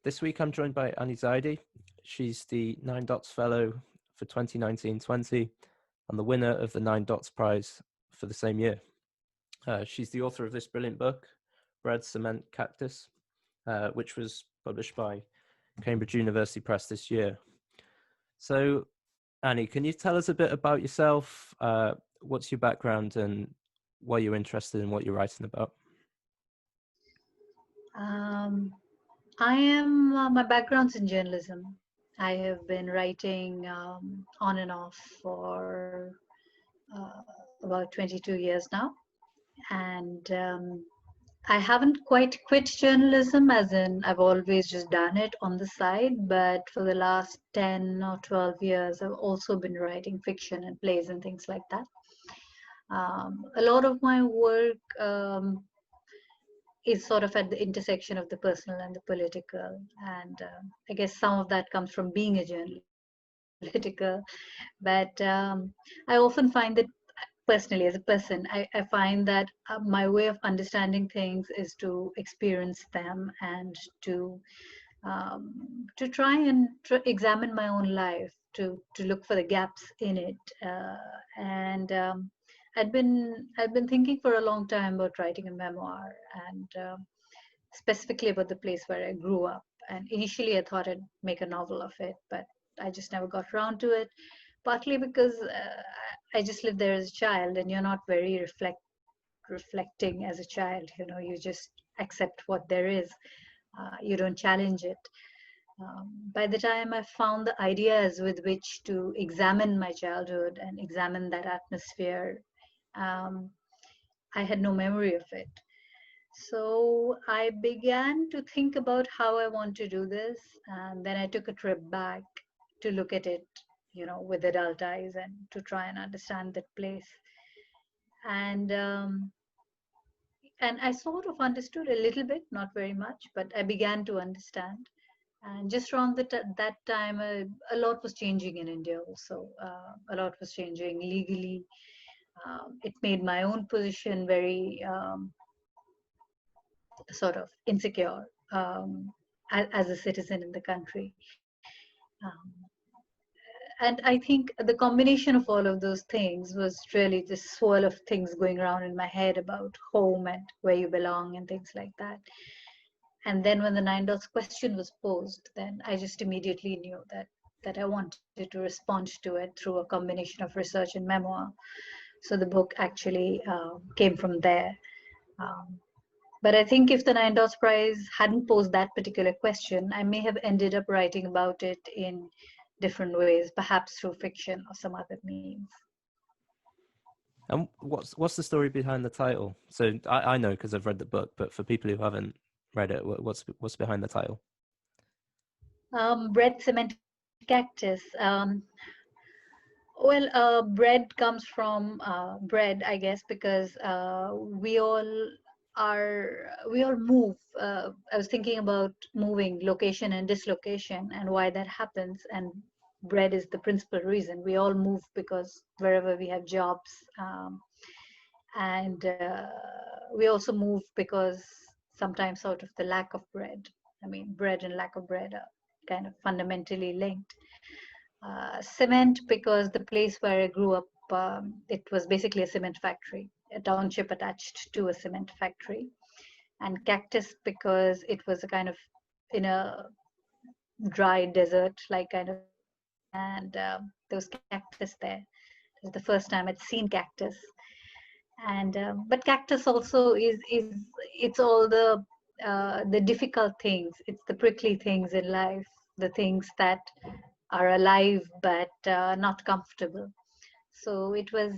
This week I'm joined by Annie Zaidi. She's the Nine Dots Fellow for 2019-20 and the winner of the Nine Dots Prize for the same year. She's the author of this brilliant book, Bread, Cement, Cactus, which was published by Cambridge University Press this year. So, Annie, can you tell us a bit about yourself? What's your background and why you're interested in what you're writing about? My background's in journalism. I have been writing on and off for about 22 years now. And I haven't quite quit journalism, as in I've always just done it on the side. But for the last 10 or 12 years, I've also been writing fiction and plays and things like that. A lot of my work is sort of at the intersection of the personal and the political. And I guess some of that comes from being a journalist, political. But I often find that personally, as a person, I find that my way of understanding things is to experience them and to try and examine my own life, to look for the gaps in it. And I'd been thinking for a long time about writing a memoir, and specifically about the place where I grew up. And initially, I thought I'd make a novel of it, but I just never got around to it. Partly because I just lived there as a child, and you're not very reflecting as a child. You know, you just accept what there is. You don't challenge it. By the time I found the ideas with which to examine my childhood and examine that atmosphere, I had no memory of it. So I began to think about how I want to do this, and then I took a trip back to look at it, you know, with adult eyes and to try and understand that place. And I sort of understood a little bit, not very much, but I began to understand. And just around that time, a lot was changing in India also. A lot was changing legally. It made my own position very sort of insecure as a citizen in the country. And I think the combination of all of those things was really this swirl of things going around in my head about home and where you belong and things like that. And then when the Nine Dots question was posed, then I just immediately knew that I wanted to respond to it through a combination of research and memoir. So the book actually came from there. But I think if the Nine Dots Prize hadn't posed that particular question, I may have ended up writing about it in different ways, perhaps through fiction or some other means. And what's the story behind the title? So I know because I've read the book, but for people who haven't read it, what's behind the title? Bread, Cement, Cactus. Bread comes from bread, I guess, because we all move. I was thinking about moving, location and dislocation, and why that happens. And bread is the principal reason. We all move because wherever we have jobs, and we also move because sometimes out of the lack of bread. I mean, bread and lack of bread are kind of fundamentally linked. Cement, because the place where I grew up, it was basically a cement factory, a township attached to a cement factory. And cactus, because it was a kind of in a dry desert, like kind of, and there was cactus there. It was the first time I'd seen cactus. And but cactus also is it's all the difficult things. It's the prickly things in life, the things that are alive but not comfortable. So it was,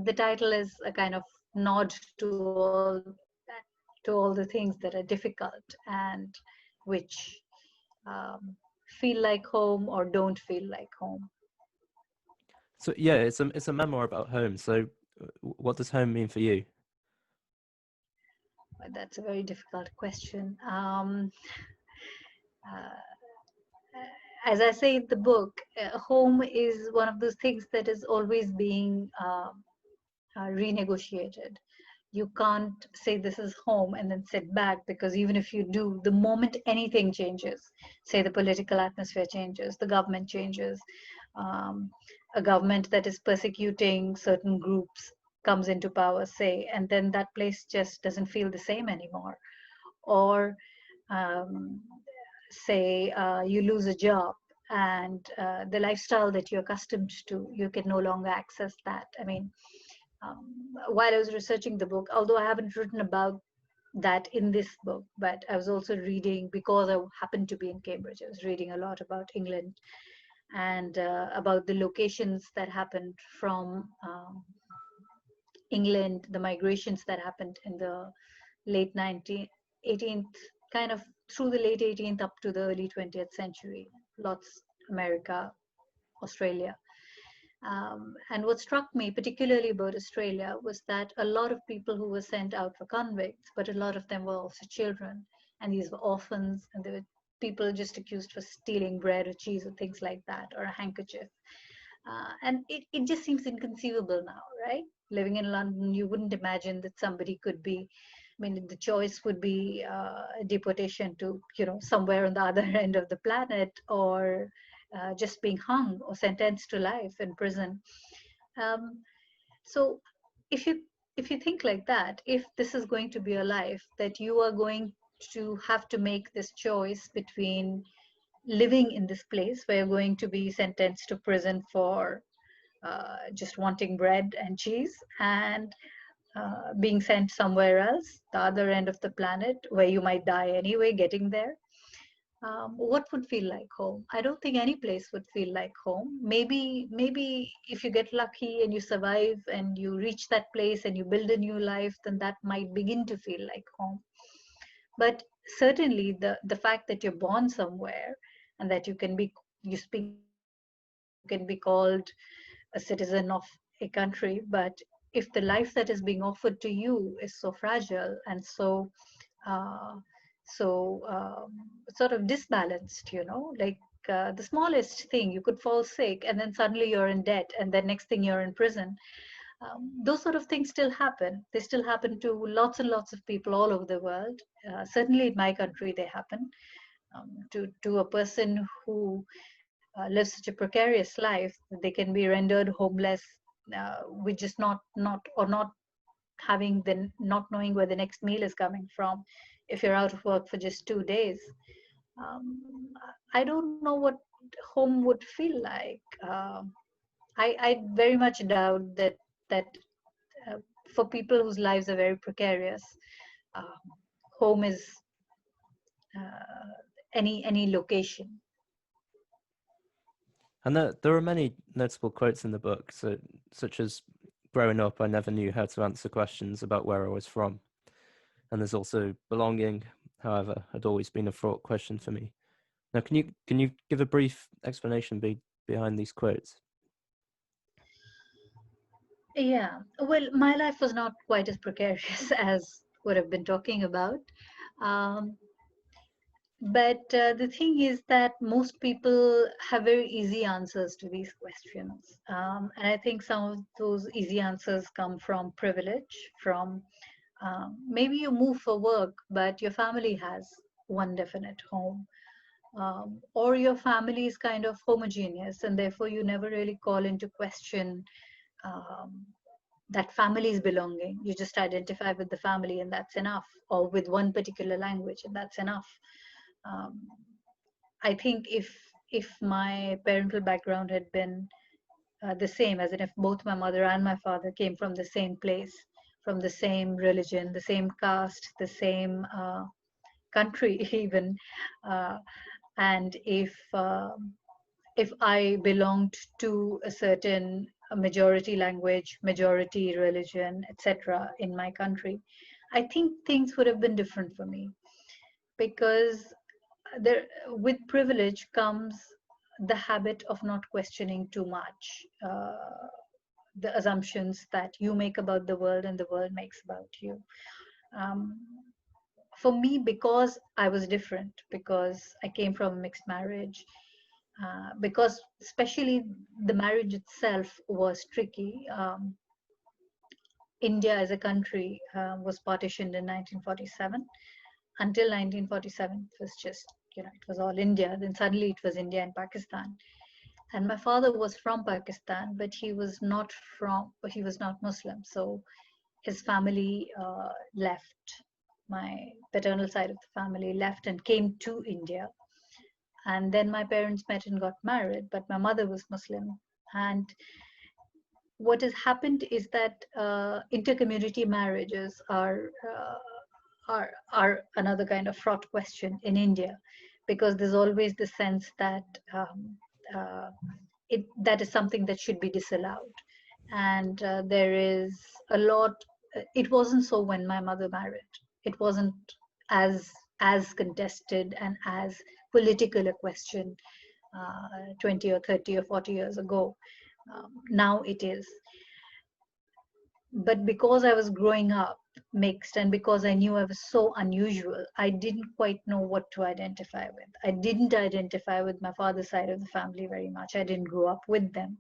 the title is a kind of nod to all the things that are difficult and which feel like home or don't feel like home. So yeah, it's a memoir about home. So what does home mean for you? That's a very difficult question. As I say in the book, home is one of those things that is always being renegotiated. You can't say this is home and then sit back, because even if you do, the moment anything changes, say the political atmosphere changes, the government changes, um, a government that is persecuting certain groups comes into power, say, and then that place just doesn't feel the same anymore. Or um, say you lose a job, and the lifestyle that you're accustomed to, you can no longer access that. I mean, while I was researching the book, although I haven't written about that in this book, but I was also reading, because I happened to be in Cambridge, I was reading a lot about England, and about the locations that happened from England, the migrations that happened in the late 19th, 18th, kind of through the late 18th up to the early 20th century. Lots America, Australia. And what struck me particularly about Australia was that a lot of people who were sent out were convicts, but a lot of them were also children. And these were orphans, and they were people just accused for stealing bread or cheese or things like that, or a handkerchief. And it just seems inconceivable now, right? Living in London, you wouldn't imagine that somebody could be, I mean, the choice would be deportation to, somewhere on the other end of the planet, or just being hung or sentenced to life in prison. Um, so if you if you think like that, if this is going to be a life that you are going to have to make this choice between living in this place where you're going to be sentenced to prison for just wanting bread and cheese, and being sent somewhere else, the other end of the planet, where you might die anyway getting there. What would feel like home? I don't think any place would feel like home. Maybe if you get lucky and you survive and you reach that place and you build a new life, then that might begin to feel like home. But certainly the fact that you're born somewhere, and that you can be called a citizen of a country, but if the life that is being offered to you is so fragile and uh, so sort of disbalanced, like the smallest thing, you could fall sick and then suddenly you're in debt, and then next thing you're in prison. Those sort of things still happen. They still happen to lots and lots of people all over the world. Certainly in my country, they happen. To a person who lives such a precarious life, they can be rendered homeless, with just not having the not knowing where the next meal is coming from. If you're out of work for just 2 days, um, I don't know what home would feel like. I very much doubt that uh, for people whose lives are very precarious, um, home is any location. And there are many notable quotes in the book, such as, "Growing up, I never knew how to answer questions about where I was from." And there's also, "Belonging, however, had always been a fraught question for me." Now, can you give a brief explanation behind these quotes? Yeah, well, my life was not quite as precarious as what I've been talking about. Um, but the thing is that most people have very easy answers to these questions. And I think some of those easy answers come from privilege, from maybe you move for work, but your family has one definite home. Or your family is kind of homogeneous, and therefore you never really call into question um, that family's belonging. You just identify with the family, and that's enough, or with one particular language, and that's enough. Um, I think if my parental background had been the same, as in if both my mother and my father came from the same place, from the same religion, the same caste, the same country, even, uh, and if I belonged to a certain majority language, majority religion, etc., in my country, I think things would have been different for me, because there, with privilege comes the habit of not questioning too much the assumptions that you make about the world and the world makes about you. Um, for me, because I was different, because I came from a mixed marriage, because especially the marriage itself was tricky. India as a country was partitioned in 1947. Until 1947, it was just, it was all India. Then suddenly it was India and Pakistan. And my father was from Pakistan, but he was not Muslim. So his family left. My paternal side of the family left and came to India. And then my parents met and got married, but my mother was Muslim. And what has happened is that intercommunity marriages are another kind of fraught question in India, because there's always the sense that uh, that is something that should be disallowed, and there is a lot. It wasn't so when my mother married. It wasn't as as contested and as political a question 20 or 30 or 40 years ago. Now it is. But because I was growing up mixed and because I knew I was so unusual, I didn't quite know what to identify with. I didn't identify with my father's side of the family very much. I didn't grow up with them.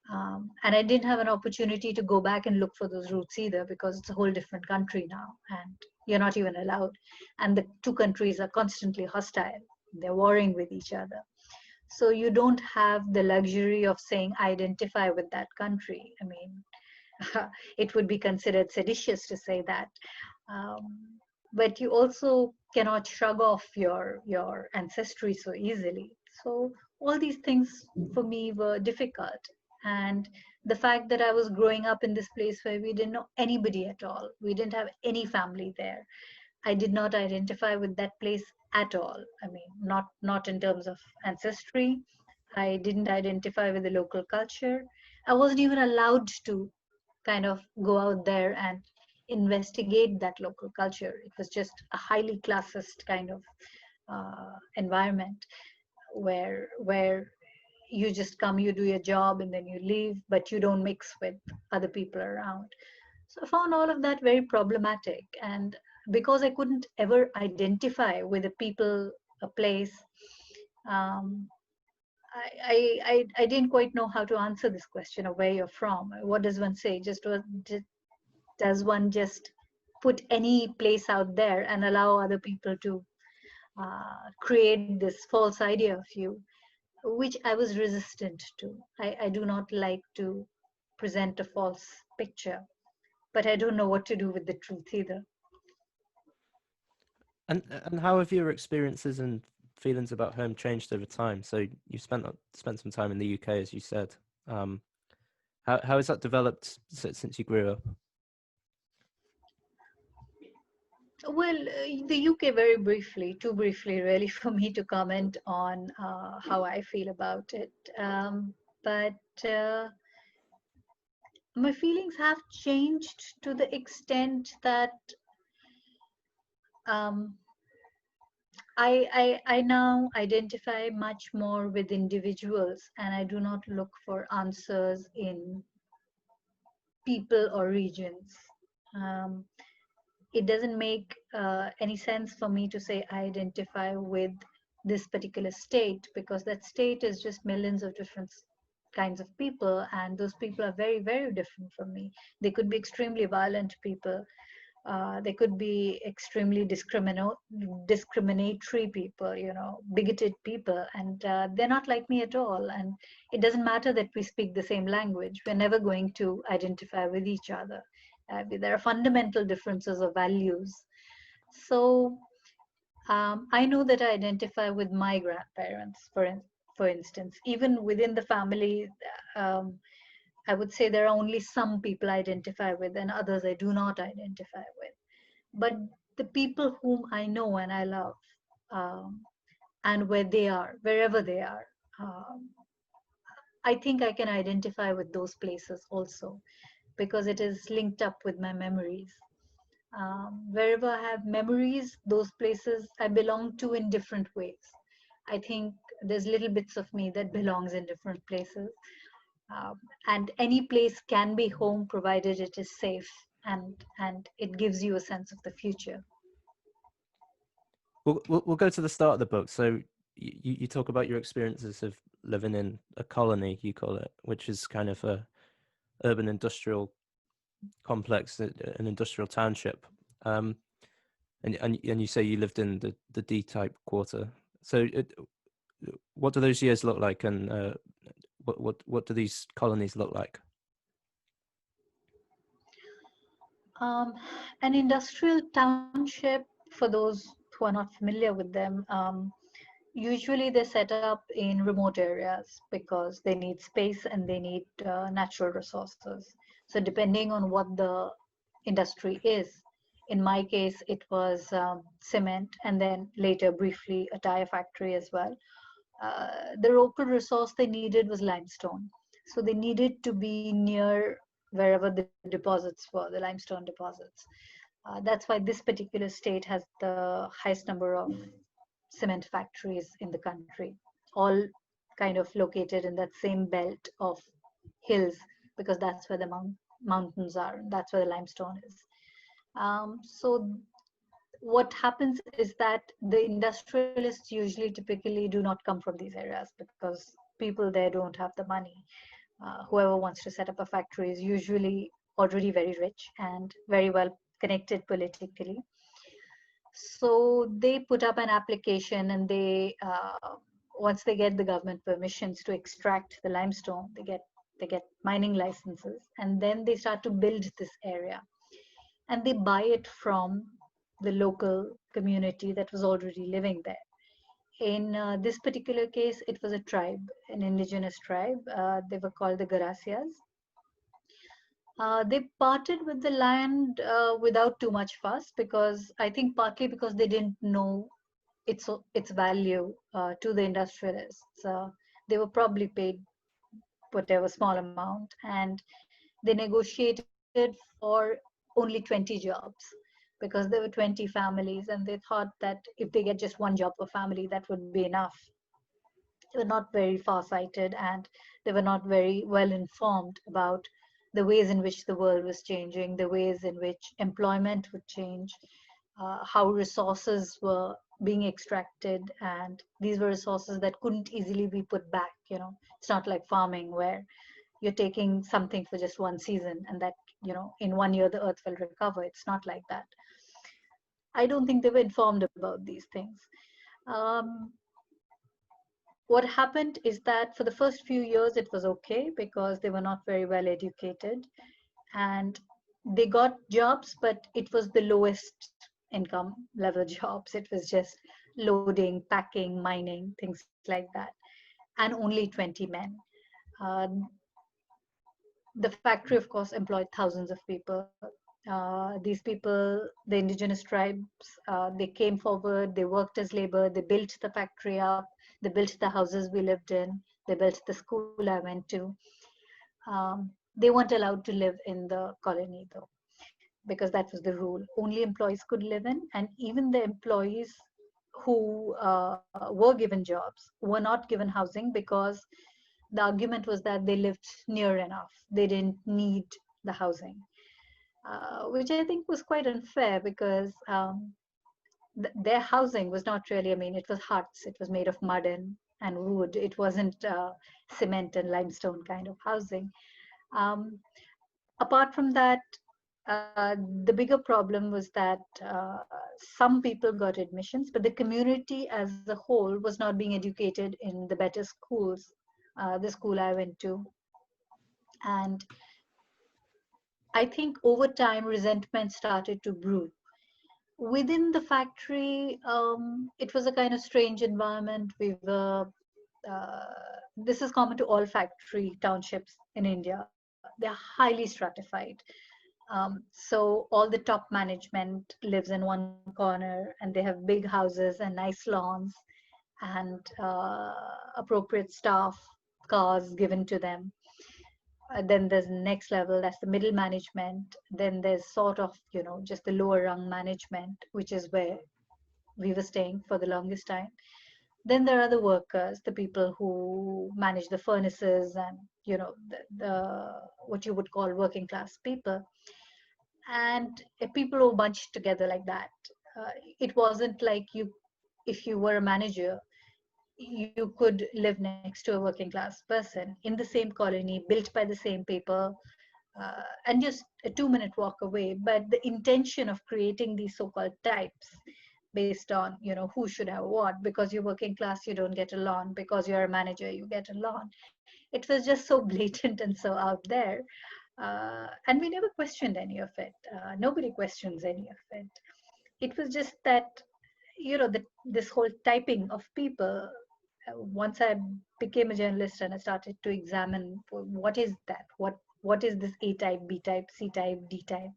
And I didn't have an opportunity to go back and look for those roots either, because it's a whole different country now and you're not even allowed. And the two countries are constantly hostile. They're warring with each other. So you don't have the luxury of saying, I identify with that country. I mean, it would be considered seditious to say that. Um, but you also cannot shrug off your ancestry so easily. So all these things for me were difficult. And the fact that I was growing up in this place where we didn't know anybody at all, we didn't have any family there. I did not identify with that place at all. I mean, not in terms of ancestry. I didn't identify with the local culture. I wasn't even allowed to kind of go out there and investigate that local culture. It was just a highly classist kind of environment where you just come, you do your job, and then you leave, but you don't mix with other people around. So I found all of that very problematic. And because I couldn't ever identify with a people, a place, um, I didn't quite know how to answer this question of where you're from. What does one say? Does one just put any place out there and allow other people to create this false idea of you, which I was resistant to. I do not like to present a false picture, but I don't know what to do with the truth either. And how have your experiences and feelings about home changed over time? So you spent some time in the UK, as you said. How has that developed since you grew up? Well, the UK, very briefly, too briefly, really, for me to comment on how I feel about it. But my feelings have changed to the extent that um, I now identify much more with individuals, and I do not look for answers in people or regions. Um, it doesn't make any sense for me to say I identify with this particular state, because that state is just millions of different kinds of people, and those people are very, very different from me. They could be extremely violent people. They could be extremely discriminatory people, bigoted people, and they're not like me at all. And it doesn't matter that we speak the same language. We're never going to identify with each other. There are fundamental differences of values. So I know that I identify with my grandparents, for instance. Even within the family, um, I would say there are only some people I identify with, and others I do not identify with. But the people whom I know and I love, um, and where they are, wherever they are, um, I think I can identify with those places also, because it is linked up with my memories. Wherever I have memories, those places I belong to in different ways. I think there's little bits of me that belongs in different places. And any place can be home provided it is safe, and it gives you a sense of the future. We'll go to the start of the book. So you talk about your experiences of living in a colony, you call it, which is kind of a urban industrial complex, an industrial township. And you say you lived in the D-type quarter. So what do those years look like, and what do these colonies look like? An industrial township, for those who are not familiar with them, usually they're set up in remote areas because they need space and they need natural resources. So depending on what the industry is, in my case, it was cement, and then later briefly a tire factory as well. The local resource they needed was limestone. So they needed to be near wherever the deposits were, the limestone deposits. That's why this particular state has the highest number of cement factories in the country, all kind of located in that same belt of hills, because that's where the mountains are. That's where the limestone is. So what happens is that the industrialists usually typically do not come from these areas because people there don't have the money. Whoever wants to set up a factory is usually already very rich and very well connected politically. So they put up an application, and they once they get the government permissions to extract the limestone, they get mining licenses, and then they start to build this area, and they buy it from the local community that was already living there. In this particular case, it was a tribe, an indigenous tribe. They were called the Garasias. They parted with the land without too much fuss, because I think partly because they didn't know its value to the industrialists. They were probably paid whatever small amount, and they negotiated for only 20 jobs because there were 20 families, and they thought that if they get just one job per family, that would be enough. They were not very far-sighted, and they were not very well informed about the ways in which the world was changing, the ways in which employment would change, how resources were being extracted, and these were resources that couldn't easily be put back. It's not like farming where you're taking something for just one season, and that in 1 year the earth will recover. It's not like that. I don't think they were informed about these things. um, what happened is that for the first few years it was okay because they were not very well educated, and they got jobs, but it was the lowest income level jobs. It was just loading, packing, mining, things like that, and only 20 men. uh, the factory, of course, employed thousands of people. These people, the indigenous tribes, they came forward, they worked as labor, they built the factory up, they built the houses we lived in, they built the school I went to. They weren't allowed to live in the colony, though, because that was the rule. Only employees could live in, and even the employees who were given jobs were not given housing because the argument was that they lived near enough. They didn't need the housing, which I think was quite unfair because their housing was not really, I mean, it was huts. It was made of mud and wood. It wasn't cement and limestone kind of housing. Um, Apart from that, the bigger problem was that some people got admissions, but the community as a whole was not being educated in the better schools, the school I went to. And I think over time, resentment started to brew. Within the factory, it was a kind of strange environment. This is common to all factory townships in India. They're highly stratified. So all the top management lives in one corner, and they have big houses and nice lawns and appropriate staff, cars given to them. Then there's the next level, that's the middle management. Then there's sort of, just the lower rung management, which is where we were staying for the longest time. Then there are the workers, the people who manage the furnaces, and the what you would call working class people. And people were bunched together like that. It wasn't like if you were a manager, you could live next to a working class person in the same colony, built by the same people, and just a 2-minute walk away. But the intention of creating these so-called types based on, who should have what, because you're working class, you don't get a loan, because you're a manager, you get a loan. It was just so blatant and so out there. And we never questioned any of it. Nobody questions any of it. It was just that, this whole typing of people, once I became a journalist and I started to examine what is that, what is this A type, B type, C type, D type.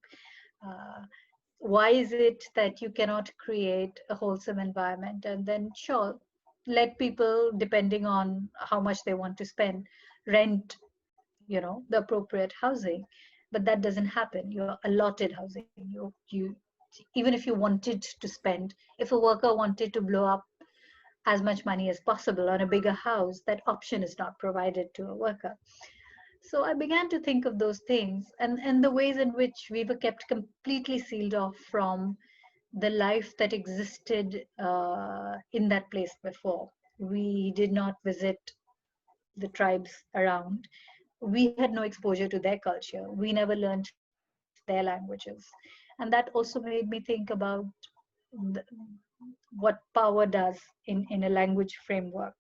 Why is it that you cannot create a wholesome environment, and then sure, let people, depending on how much they want to spend, rent, the appropriate housing. But that doesn't happen. You're allotted housing. You even if you wanted to spend, if a worker wanted to blow up as much money as possible on a bigger house, that option is not provided to a worker. So I began to think of those things, and the ways in which we were kept completely sealed off from the life that existed in that place before. We did not visit the tribes around. We had no exposure to their culture. We never learned their languages. And that also made me think about the, what power does in a language framework,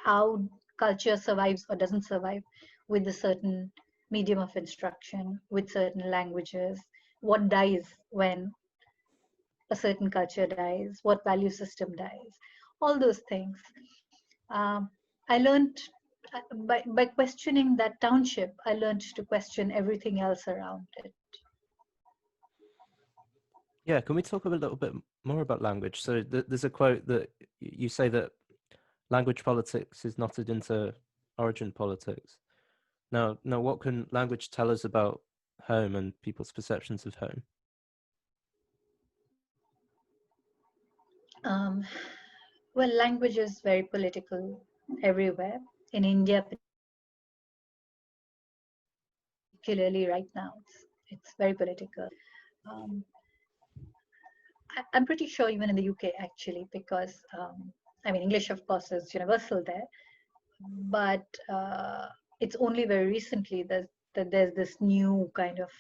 how culture survives or doesn't survive with a certain medium of instruction, with certain languages, what dies when a certain culture dies, what value system dies, all those things. Um, I learned by questioning that township, I learned to question everything else around it. Yeah, can we talk a little bit more about language? So there's a quote that you say that language politics is knotted into origin politics. Now, what can language tell us about home and people's perceptions of home? Um, well, language is very political everywhere. In India, particularly right now, it's very political. Um, I'm pretty sure even in the UK, actually, because English, of course, is universal there, but it's only very recently that there's this new kind of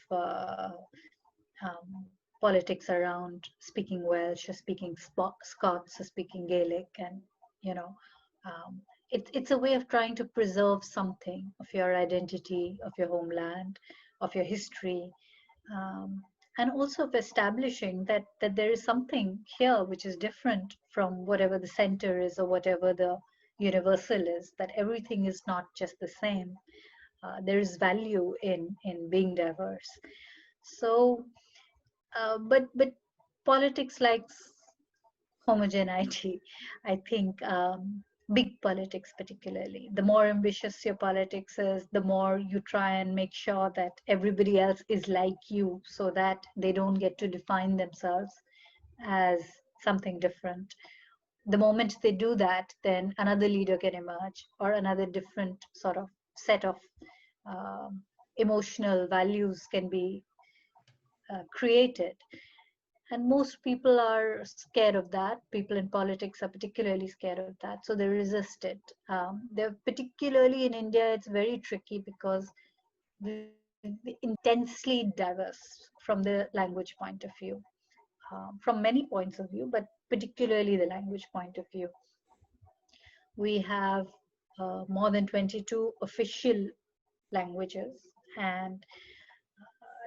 politics around speaking Welsh or speaking Scots or speaking Gaelic, and you know, um, it's a way of trying to preserve something of your identity, of your homeland, of your history, um, and also of establishing that there is something here which is different from whatever the center is or whatever the universal is. That everything is not just the same. There is value in being diverse. So but politics likes homogeneity. I think big politics, particularly, the more ambitious your politics is, the more you try and make sure that everybody else is like you, so that they don't get to define themselves as something different. The moment they do that, then another leader can emerge, or another different sort of set of um, emotional values can be created. And most people are scared of that. People in politics are particularly scared of that, so they resist it. They're particularly in India, it's very tricky because we're intensely diverse from the language point of view, from many points of view, but particularly the language point of view. We have more than 22 official languages, and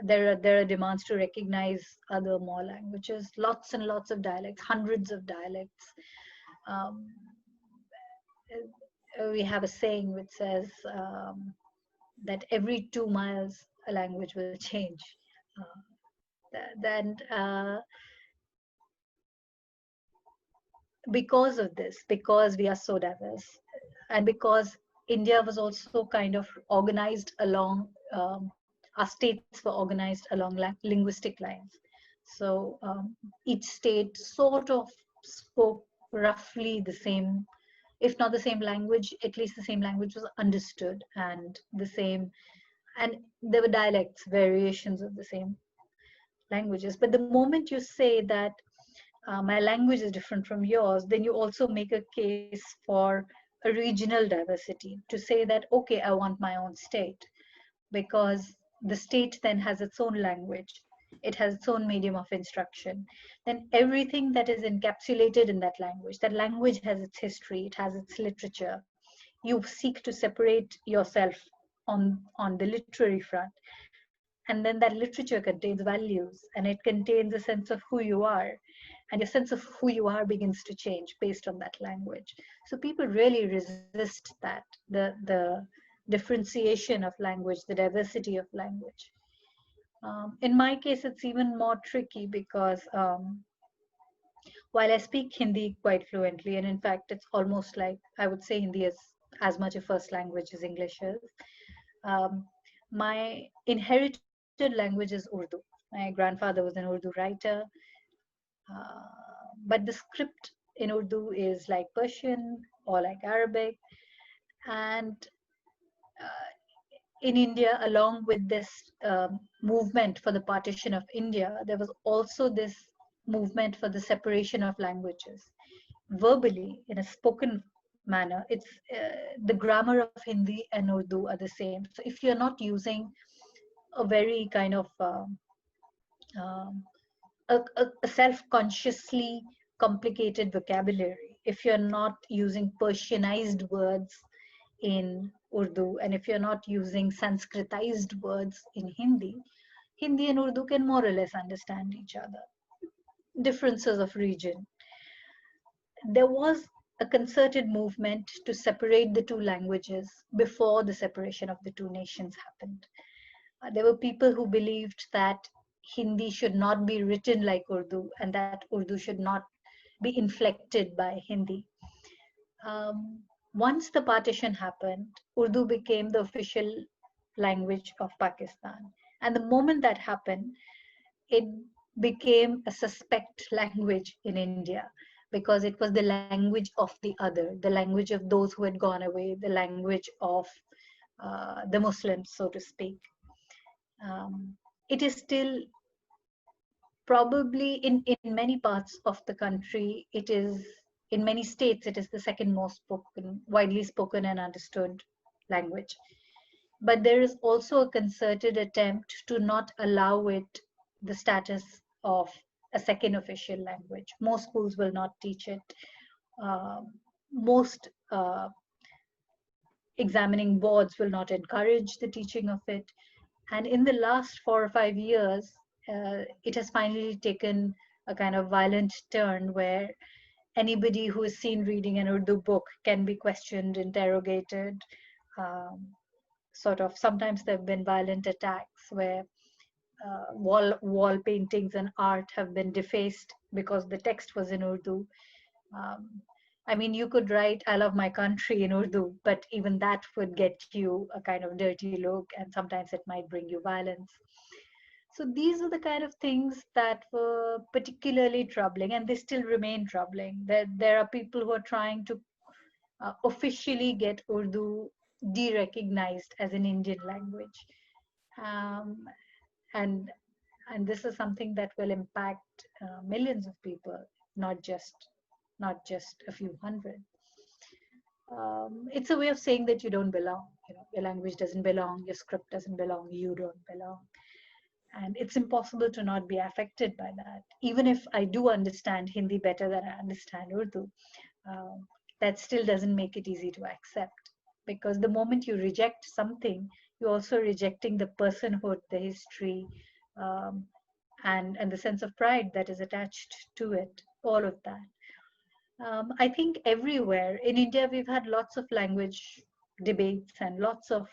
there are demands to recognize other more languages, lots and lots of dialects, hundreds of dialects. Um, we have a saying which says that every 2 miles a language will change. Then because of this, because we are so diverse, and because India was also kind of organized along, our states were organized along linguistic lines. So each state sort of spoke roughly the same, if not the same language, at least the same language was understood, and the same, and there were dialects, variations of the same languages. But the moment you say that my language is different from yours, then you also make a case for a regional diversity, to say that, okay, I want my own state, because the state then has its own language, it has its own medium of instruction, then everything that is encapsulated in that language has its history, it has its literature. You seek to separate yourself on the literary front, and then that literature contains values and it contains a sense of who you are, and your sense of who you are begins to change based on that language. So people really resist that, the differentiation of language, the diversity of language. In my case, it's even more tricky because while I speak Hindi quite fluently, and in fact, it's almost like I would say Hindi is as much a first language as English is. Um, my inherited language is Urdu. My grandfather was an Urdu writer, but the script in Urdu is like Persian or like Arabic. And in India, along with this movement for the partition of India, there was also this movement for the separation of languages. Verbally, in a spoken manner, it's the grammar of Hindi and Urdu are the same. So if you're not using a very kind of um, a self-consciously complicated vocabulary, if you're not using Persianized words in Urdu, and if you're not using Sanskritized words in Hindi, Hindi and Urdu can more or less understand each other. Differences of region. There was a concerted movement to separate the two languages before the separation of the two nations happened. There were people who believed that Hindi should not be written like Urdu and that Urdu should not be inflected by Hindi. Once the partition happened, Urdu became the official language of Pakistan. And the moment that happened, it became a suspect language in India because it was the language of the other, the language of those who had gone away, the language of the Muslims, so to speak. It is still probably in many parts of the country, it is in many states, it is the second most spoken, widely spoken and understood language. But there is also a concerted attempt to not allow it the status of a second official language. Most schools will not teach it. Most examining boards will not encourage the teaching of it. And in the last 4 or 5 years, it has finally taken a kind of violent turn where anybody who is seen reading an Urdu book can be questioned, interrogated. Sort of sometimes there have been violent attacks where wall paintings and art have been defaced because the text was in Urdu. I mean, you could write "I love my country" in Urdu, but even that would get you a kind of dirty look, and sometimes it might bring you violence. So these are the kind of things that were particularly troubling, and they still remain troubling. There are people who are trying to officially get Urdu de-recognized as an Indian language, um, and and this is something that will impact millions of people, not just a few hundred. It's a way of saying that you don't belong. Your language doesn't belong, your script doesn't belong, you don't belong. And it's impossible to not be affected by that. Even if I do understand Hindi better than I understand Urdu, um, that still doesn't make it easy to accept. Because the moment you reject something, you're also rejecting the personhood, the history, um, and the sense of pride that is attached to it, all of that. I think everywhere in India, we've had lots of language debates and lots of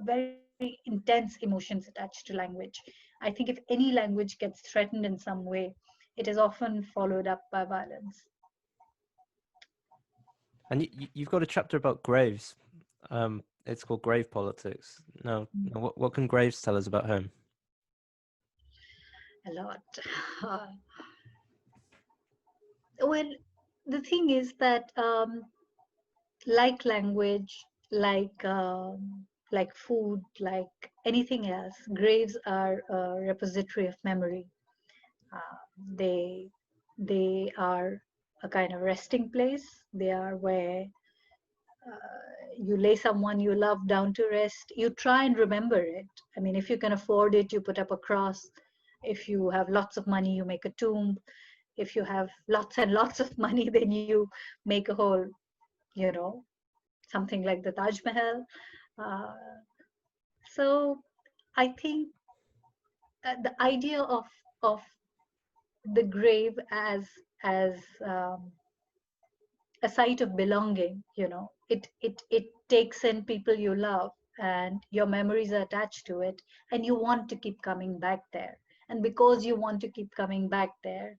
very intense emotions attached to language. I think if any language gets threatened in some way, it is often followed up by violence. And you've got a chapter about graves. It's called Grave Politics. Now, what can graves tell us about home? A lot. Well, the thing is that like language, like food, like anything else, graves are a repository of memory. Uh, they they are a kind of resting place. They are where you lay someone you love down to rest, you try and remember it. I mean, if you can afford it, you put up a cross. If you have lots of money, you make a tomb. If you have lots and lots of money, then you make a whole, you know, something like the Taj Mahal. Uh, so I think the idea of the grave as a site of belonging, it takes in people you love, and your memories are attached to it, and you want to keep coming back there. And because you want to keep coming back there,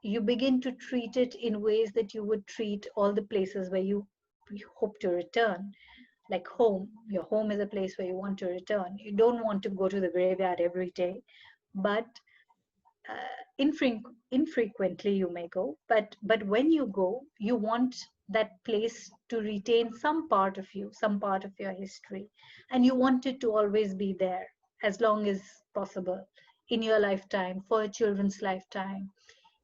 you begin to treat it in ways that you would treat all the places where you hope to return. Like home, your home is a place where you want to return. You don't want to go to the graveyard every day, but infrequently you may go, but when you go, you want that place to retain some part of you, some part of your history, and you want it to always be there as long as possible in your lifetime, for your children's lifetime.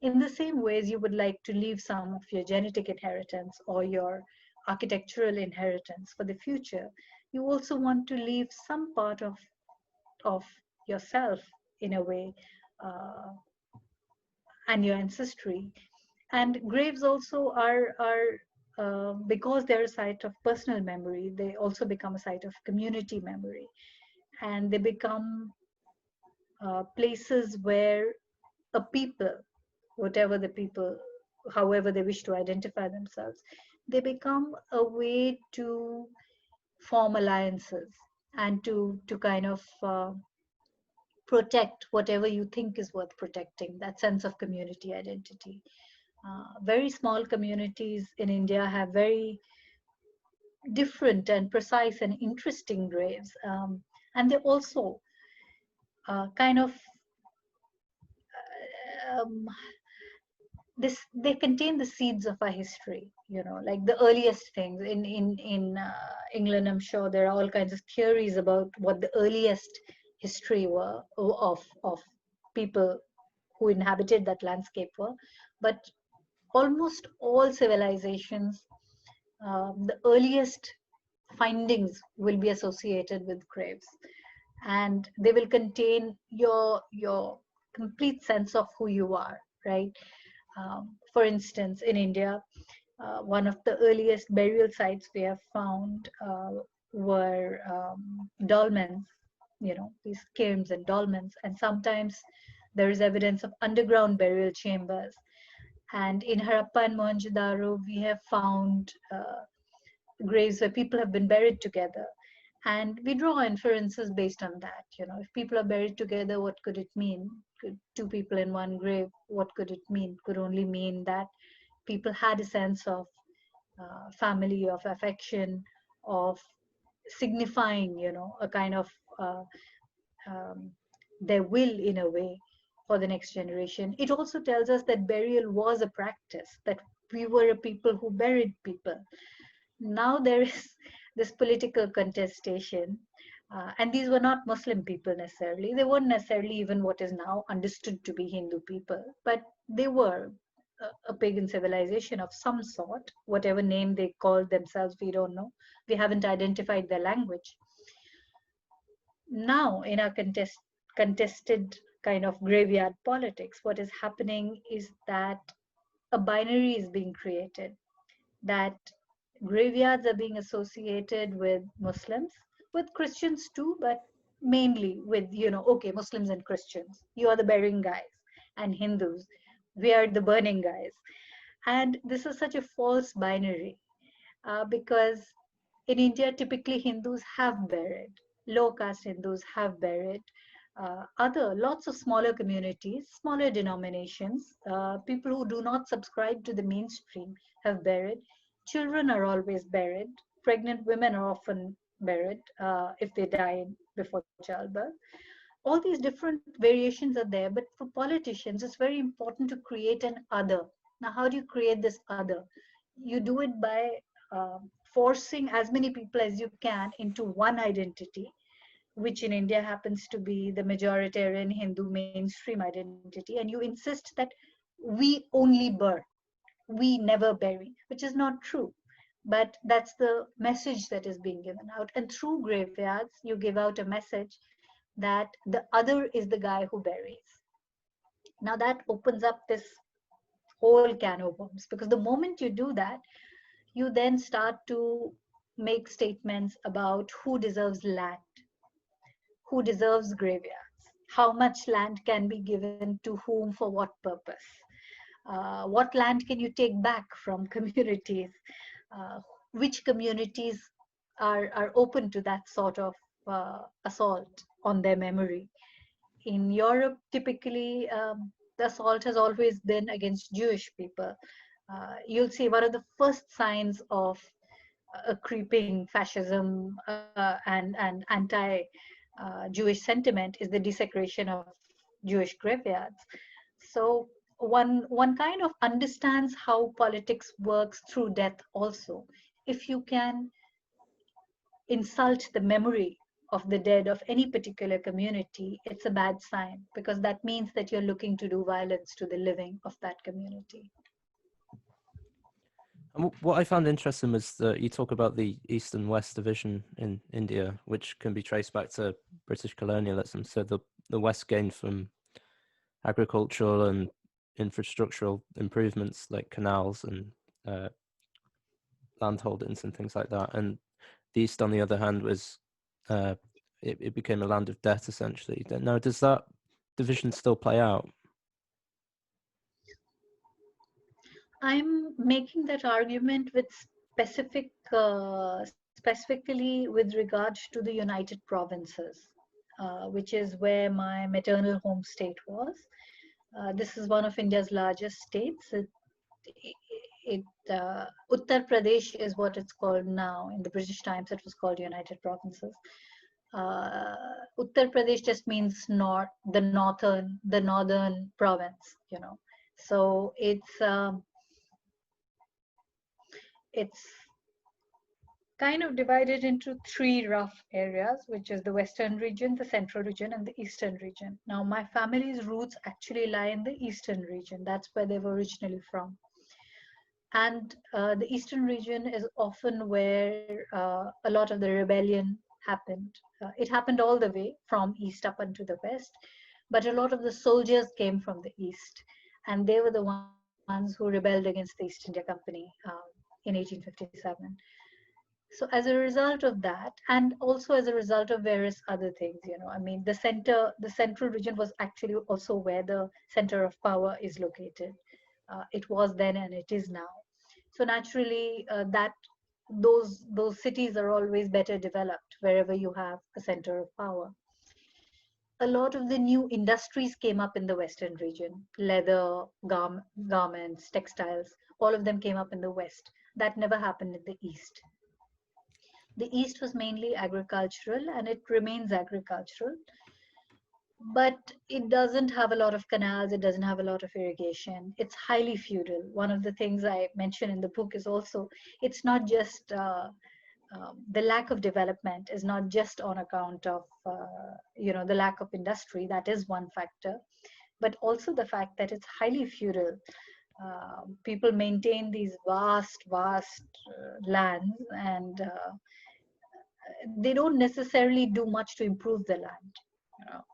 In the same ways, you would like to leave some of your genetic inheritance or your architectural inheritance for the future. You also want to leave some part of yourself, in a way, uh, and your ancestry. And graves also are because they're a site of personal memory, they also become a site of community memory, and they become places where a people, whatever the people, however they wish to identify themselves, they become a way to form alliances and to kind of protect whatever you think is worth protecting, that sense of community identity. Very small communities in India have very different and precise and interesting graves. And they also kind of um, they contain the seeds of our history, like the earliest things in England. I'm sure there are all kinds of theories about what the earliest history were of people who inhabited that landscape were. But almost all civilizations, the earliest findings will be associated with graves, and they will contain your complete sense of who you are, right? For instance, in India, one of the earliest burial sites we have found were dolmens, these cairns and dolmens, and sometimes there is evidence of underground burial chambers. And in Harappa and Mohenjo-daro, we have found graves where people have been buried together. And we draw inferences based on that. If people are buried together, what could it mean? Two people in one grave, what could it mean? Could only mean that people had a sense of family, of affection, of signifying, a kind of uh, um, their will, in a way, for the next generation. It also tells us that burial was a practice, that we were a people who buried people. Now there is this political contestation, and these were not Muslim people necessarily. They weren't necessarily even what is now understood to be Hindu people, but they were a pagan civilization of some sort. Whatever name they called themselves, we don't know. We haven't identified their language. Now, in our contested kind of graveyard politics, what is happening is that a binary is being created, that graveyards are being associated with Muslims, with Christians too, but mainly with, okay, Muslims and Christians. You are the burying guys, and Hindus, we are the burning guys. And this is such a false binary, because in India, typically Hindus have buried, low caste Hindus have buried. Lots of smaller communities, smaller denominations, people who do not subscribe to the mainstream have buried. Children are always buried. Pregnant women are often buried if they die before childbirth. All these different variations are there, but for politicians, it's very important to create an other. Now, how do you create this other? You do it by forcing as many people as you can into one identity, which in India happens to be the majoritarian Hindu mainstream identity, and you insist that we only burn, we never bury, which is not true. but that's the message that is being given out. And through graveyards, you give out a message that the other is the guy who buries. Now that opens up this whole can of worms, because the moment you do that, you then start to make statements about who deserves land, who deserves graveyards, how much land can be given to whom for what purpose, what land can you take back from communities, uh, which communities are open to that sort of assault on their memory. In Europe, typically, the assault has always been against Jewish people. You'll see one of the first signs of a creeping fascism and anti-Jewish sentiment is the desecration of Jewish graveyards. So one kind of understands how politics works through death also. If you can insult the memory of the dead of any particular community, it's a bad sign, because that means that you're looking to do violence to the living of that community. And what I found interesting was that you talk about the East and West division in India, which can be traced back to British colonialism. So the West gained from agricultural and infrastructural improvements like canals and land holdings and things like that. And the East, on the other hand, was it became a land of debt, essentially. Now, does that division still play out? I'm making that argument with specifically with regard to the United Provinces, which is where my maternal home state was. This is one of India's largest states. Uttar Pradesh is what it's called now. In the British times, it was called United Provinces. Uttar Pradesh just means the northern province, you know. So it's kind of divided into three rough areas, which is the western region, the central region, and the eastern region. Now, my family's roots actually lie in the eastern region. That's where they were originally from. And the eastern region is often where a lot of the rebellion happened. It happened all the way from east up into the west, but a lot of the soldiers came from the east, and they were the ones who rebelled against the East India Company in 1857. So as a result of that, and also as a result of various other things, you know, I mean, the central region was actually also where the center of power is located. It was then and it is now. So naturally, that those cities are always better developed wherever you have a center of power. A lot of the new industries came up in the western region: leather, garments, textiles. All of them came up in the west. That never happened in the east. The east was mainly agricultural, and it remains agricultural, but it doesn't have a lot of canals, it doesn't have a lot of irrigation. It's highly feudal. One of the things I mention in the book is also, it's not just the lack of development is not just on account of the lack of industry. That is one factor, but also the fact that it's highly feudal. People maintain these vast lands, and they don't necessarily do much to improve the land.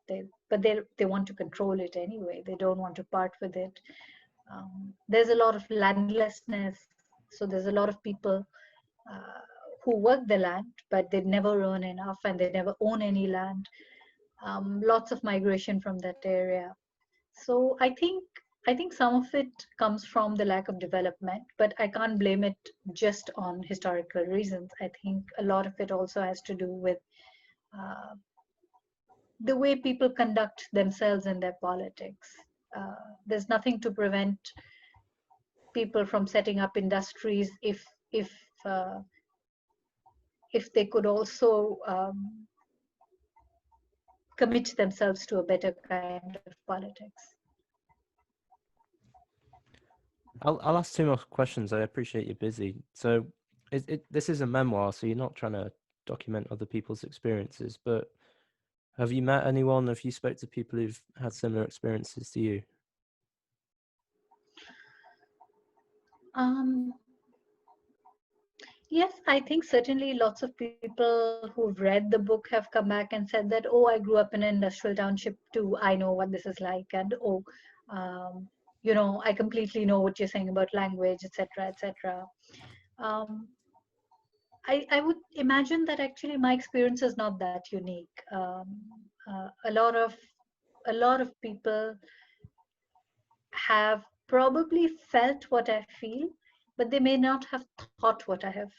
They want to control it anyway. They don't want to part with it. There's a lot of landlessness, so there's a lot of people who work the land, but they never earn enough and they never own any land. Lots of migration from that area. So I think some of it comes from the lack of development, but I can't blame it just on historical reasons. I think a lot of it also has to do with uh, the way people conduct themselves in their politics. There's nothing to prevent people from setting up industries if uh, if they could also commit themselves to a better kind of politics. I'll ask two more questions. I appreciate you're busy. So this is a memoir, so you're not trying to document other people's experiences, but have you met anyone? Have you spoke to people who've had similar experiences to you? Um, Yes, I think certainly lots of people who've read the book have come back and said that, oh, I grew up in an industrial township too. I know what this is like, and oh, um, I completely know what you're saying about language, etc., etc. Um, I would imagine that actually my experience is not that unique. A lot of people have probably felt what I feel, but they may not have thought what I have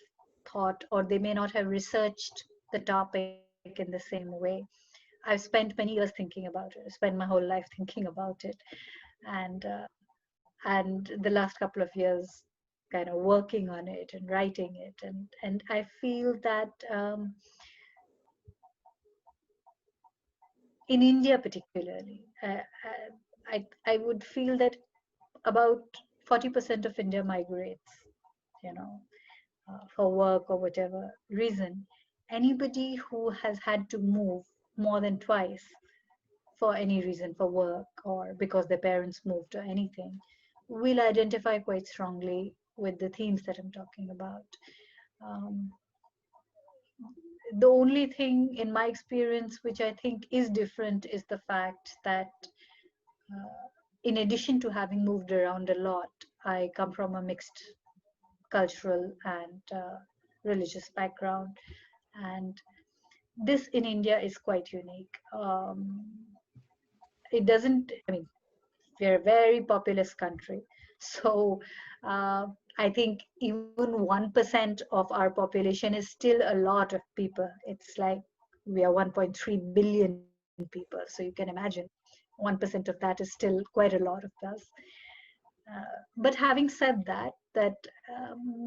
thought, or they may not have researched the topic in the same way. I've spent many years thinking about it. I spent my whole life thinking about it, and the last couple of years, kind of working on it and writing it, and I feel that in India particularly, I would feel that about 40% of India migrates, you know, for work or whatever reason. Anybody who has had to move more than twice for any reason, for work or because their parents moved or anything, will identify quite strongly with the themes that I'm talking about. Um, the only thing in my experience which I think is different is the fact that, in addition to having moved around a lot, I come from a mixed cultural and religious background, and this in India is quite unique. It doesn't, I mean, we're a very populous country. So I think even 1% of our population is still a lot of people. It's like we are 1.3 billion people. So you can imagine 1% of that is still quite a lot of us. But having said that,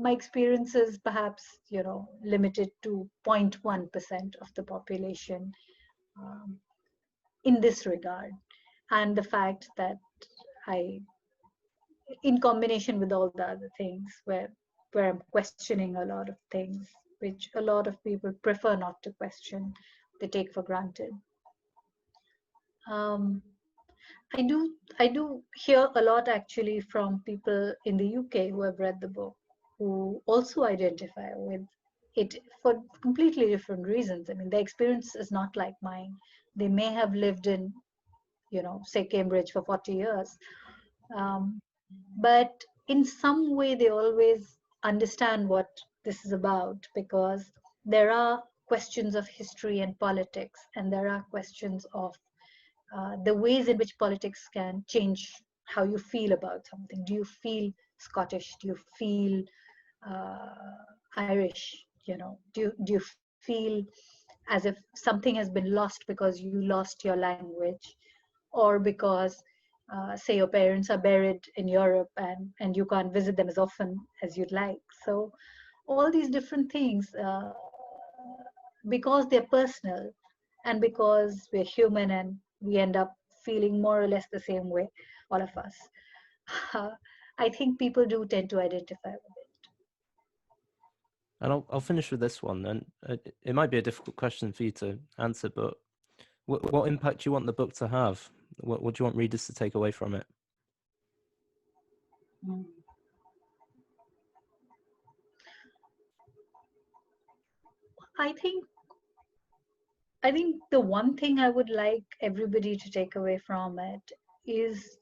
my experience is perhaps, limited to 0.1% of the population um, in this regard. And the fact that I, in combination with all the other things, where I'm questioning a lot of things, which a lot of people prefer not to question, they take for granted. Um, I do hear a lot actually from people in the UK who have read the book, who also identify with it for completely different reasons. I mean, their experience is not like mine. They may have lived in, say Cambridge for 40 years, um, but in some way they always understand what this is about, because there are questions of history and politics, and there are questions of the ways in which politics can change how you feel about something. Do you feel Scottish? Do you feel Irish? Do you feel as if something has been lost because you lost your language, or because say your parents are buried in Europe, and you can't visit them as often as you'd like. So all these different things, because they're personal, and because we're human and we end up feeling more or less the same way, all of us, I think people do tend to identify with it. And I'll finish with this one. And it might be a difficult question for you to answer, but what impact do you want the book to have? What do you want readers to take away from it? Mm. I think the one thing I would like everybody to take away from it is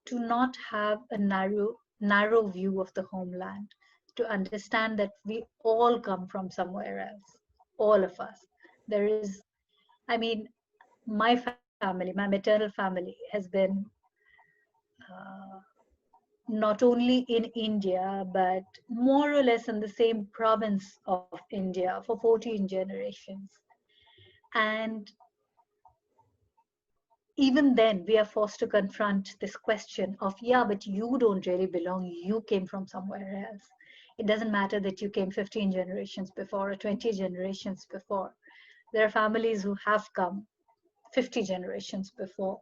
to not have a narrow view of the homeland, to understand that we all come from somewhere else, all of us. There is, I mean, my family, my maternal family has been uh, not only in India, but more or less in the same province of India for 14 generations. And even then, we are forced to confront this question of, yeah, but you don't really belong. You came from somewhere else. It doesn't matter that you came 15 generations before or 20 generations before. There are families who have come 50 generations before,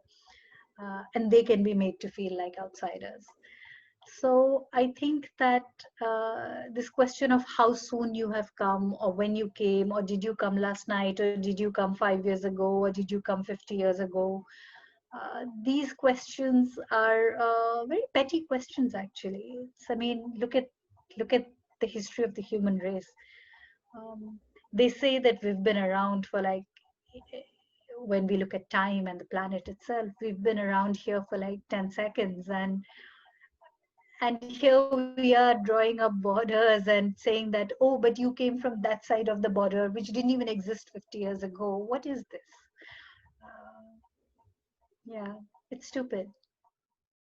and they can be made to feel like outsiders. So I think that this question of how soon you have come, or when you came, or did you come last night, or did you come 5 years ago, or did you come 50 years ago, these questions are very petty questions actually. I mean, look at the history of the human race. They say that we've been around for like, when we look at time and the planet itself, we've been around here for like 10 seconds, and here we are drawing up borders and saying that, oh, but you came from that side of the border which didn't even exist 50 years ago. What is this? uh, yeah, it's stupid.